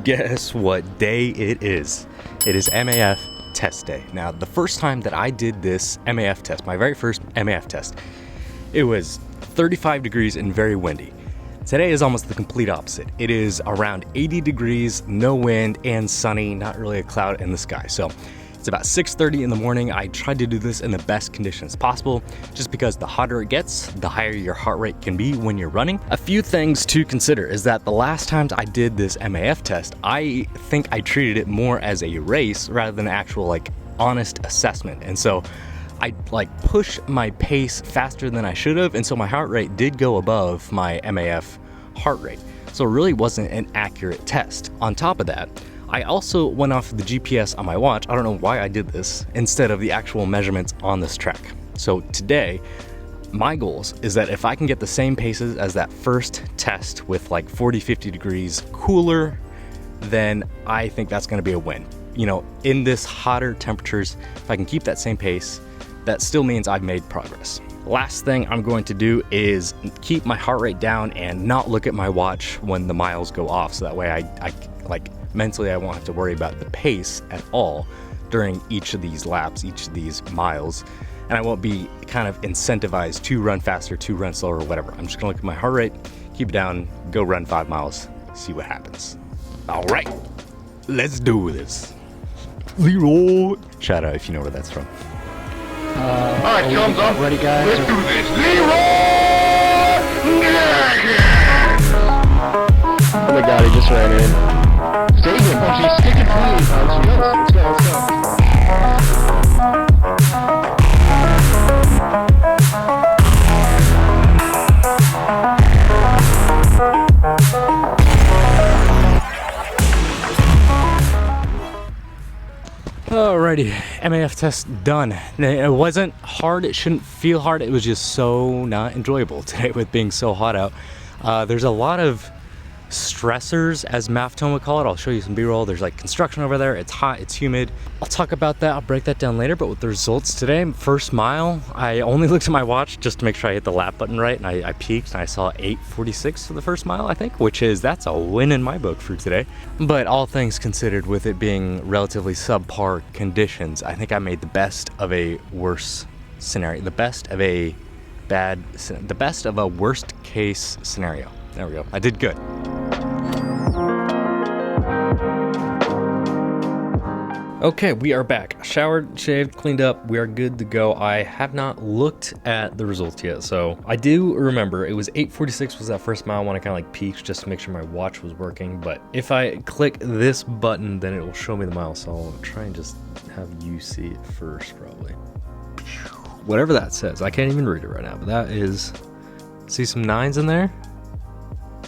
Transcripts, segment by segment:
Guess what day it is? It is MAF Test Day. Now, the first time that I did this MAF test, my very first MAF test, it was 35 degrees and very windy. Today is almost the complete opposite. It is around 80 degrees, no wind, and sunny, not really a cloud in the sky. So it's about 6:30 in the morning. I tried to do this in the best conditions possible, just because the hotter it gets, the higher your heart rate can be when you're running. A few things to consider is that the last times I did this MAF test, I think I treated it more as a race rather than an actual honest assessment. And so I pushed my pace faster than I should have, and so my heart rate did go above my MAF heart rate. So it really wasn't an accurate test. On top of that, I also went off the GPS on my watch. I don't know why I did this, instead of the actual measurements on this track. So today, my goals is that if I can get the same paces as that first test with 40, 50 degrees cooler, then I think that's gonna be a win. You know, in this hotter temperatures, if I can keep that same pace, that still means I've made progress. Last thing I'm going to do is keep my heart rate down and not look at my watch when the miles go off, so that way I mentally I won't have to worry about the pace at all during each of these laps, each of these miles, and I won't be kind of incentivized to run faster, to run slower, or whatever. I'm just gonna look at my heart rate, keep it down, go run 5 miles, see what happens. All right, let's do this. Leroy. Shout out if you know where that's from. All right, thumbs up. Ready, guys? Let's do this. Leroy! Oh my god, he just ran in. Stay here, Punchy. Stick it clean. Let's go, let's go. Alrighty, MAF test done. It wasn't hard, it shouldn't feel hard, it was just so not enjoyable today with being so hot out. There's a lot of stressors, as Maffetone would call it. I'll show you some B-roll. There's construction over there, it's hot, it's humid. I'll talk about that, I'll break that down later, but with the results today, first mile, I only looked at my watch just to make sure I hit the lap button right, and I peeked and I saw 8:46 for the first mile, I think, that's a win in my book for today. But all things considered, with it being relatively subpar conditions, I think I made the best of a worse scenario, the best of a worst case scenario. There we go, I did good. Okay, we are back. Showered, shaved, cleaned up. We are good to go. I have not looked at the results yet, so I do remember it was 8:46 was that first mile when I kind of peeked just to make sure my watch was working. But if I click this button, then it will show me the mile. So I'll try and just have you see it first, probably. Whatever that says, I can't even read it right now. But that is, see some 9s in there,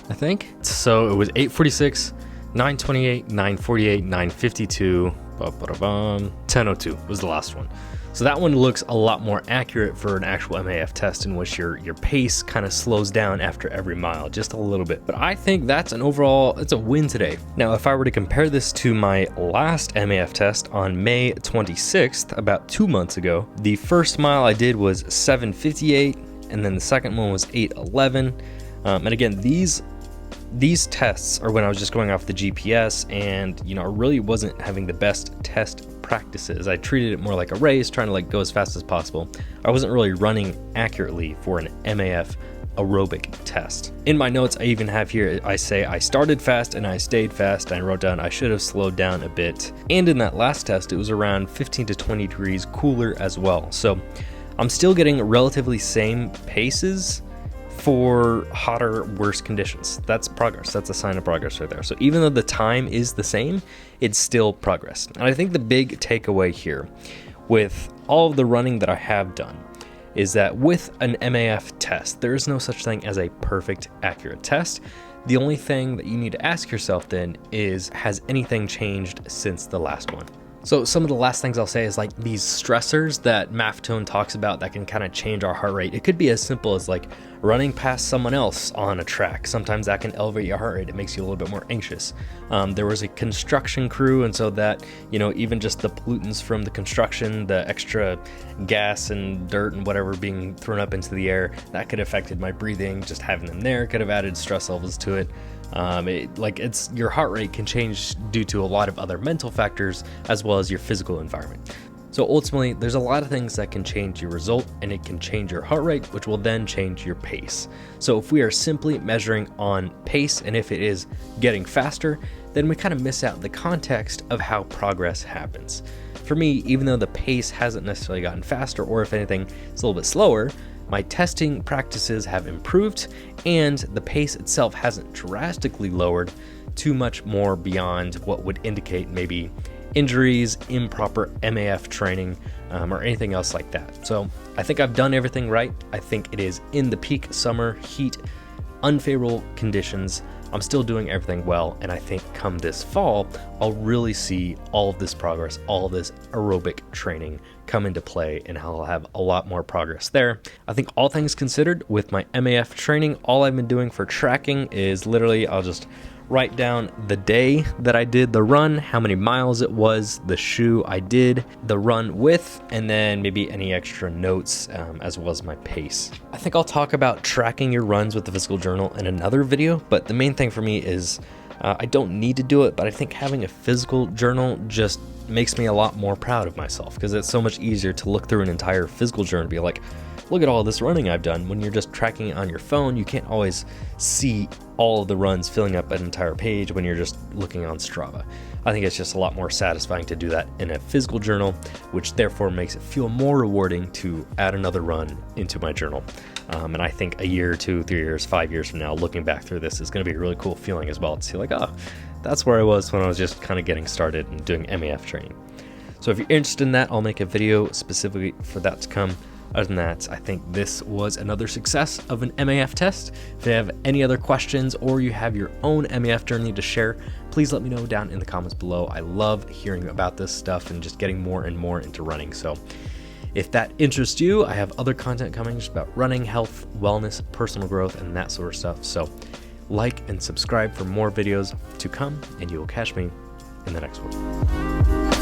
I think. So it was 8:46, 9:28, 9:48, 9:52. 10:02 was the last one. So that one looks a lot more accurate for an actual MAF test, in which your pace kind of slows down after every mile just a little bit. But I think that's it's a win today. Now, if I were to compare this to my last MAF test on May 26th, about 2 months ago, the first mile I did was 7:58, and then the second one was 8:11. And again, these tests are when I was just going off the GPS, and I really wasn't having the best test practices. I treated it more like a race, trying to go as fast as possible. I wasn't really running accurately for an MAF aerobic test. In my notes, I even have here, I say I started fast and I stayed fast, and I wrote down I should have slowed down a bit. And in that last test, it was around 15 to 20 degrees cooler as well. So I'm still getting relatively same paces for hotter, worse conditions. That's progress. That's a sign of progress right there. So even though the time is the same, it's still progress. And I think the big takeaway here with all of the running that I have done is that with an MAF test, there is no such thing as a perfect, accurate test. The only thing that you need to ask yourself then is, has anything changed since the last one? So some of the last things I'll say is these stressors that Maffetone talks about that can kind of change our heart rate. It could be as simple as running past someone else on a track. Sometimes that can elevate your heart rate. It makes you a little bit more anxious. There was a construction crew, and so that, even just the pollutants from the construction, the extra gas and dirt and whatever being thrown up into the air, that could have affected my breathing. Just having them there could have added stress levels to it. Your heart rate can change due to a lot of other mental factors as well as your physical environment. So ultimately, there's a lot of things that can change your result, and it can change your heart rate, which will then change your pace. So if we are simply measuring on pace, and if it is getting faster, then we kind of miss out the context of how progress happens. For me, even though the pace hasn't necessarily gotten faster, or if anything, it's a little bit slower, my testing practices have improved, and the pace itself hasn't drastically lowered too much more beyond what would indicate maybe injuries, improper MAF training, or anything else like that. So I think I've done everything right. I think it is in the peak summer heat, unfavorable conditions. I'm still doing everything well, and I think come this fall, I'll really see all of this progress, all of this aerobic training come into play, and I'll have a lot more progress there. I think all things considered, with my MAF training, all I've been doing for tracking is literally I'll just write down the day that I did the run, how many miles it was, the shoe I did the run with, and then maybe any extra notes as well as my pace. I think I'll talk about tracking your runs with the physical journal in another video, but the main thing for me is I don't need to do it, but I think having a physical journal just makes me a lot more proud of myself, because it's so much easier to look through an entire physical journal and be like, look at all this running I've done. When you're just tracking it on your phone, you can't always see all of the runs filling up an entire page when you're just looking on Strava. I think it's just a lot more satisfying to do that in a physical journal, which therefore makes it feel more rewarding to add another run into my journal. And I think a year, 2, 3 years, 5 years from now, looking back through this is going to be a really cool feeling as well to see like, oh, that's where I was when I was just kind of getting started and doing MAF training. So if you're interested in that, I'll make a video specifically for that to come. Other than that, I think this was another success of an MAF test. If you have any other questions or you have your own MAF journey to share, please let me know down in the comments below. I love hearing about this stuff and just getting more and more into running. So if that interests you, I have other content coming just about running, health, wellness, personal growth, and that sort of stuff. So like and subscribe for more videos to come, and you will catch me in the next one.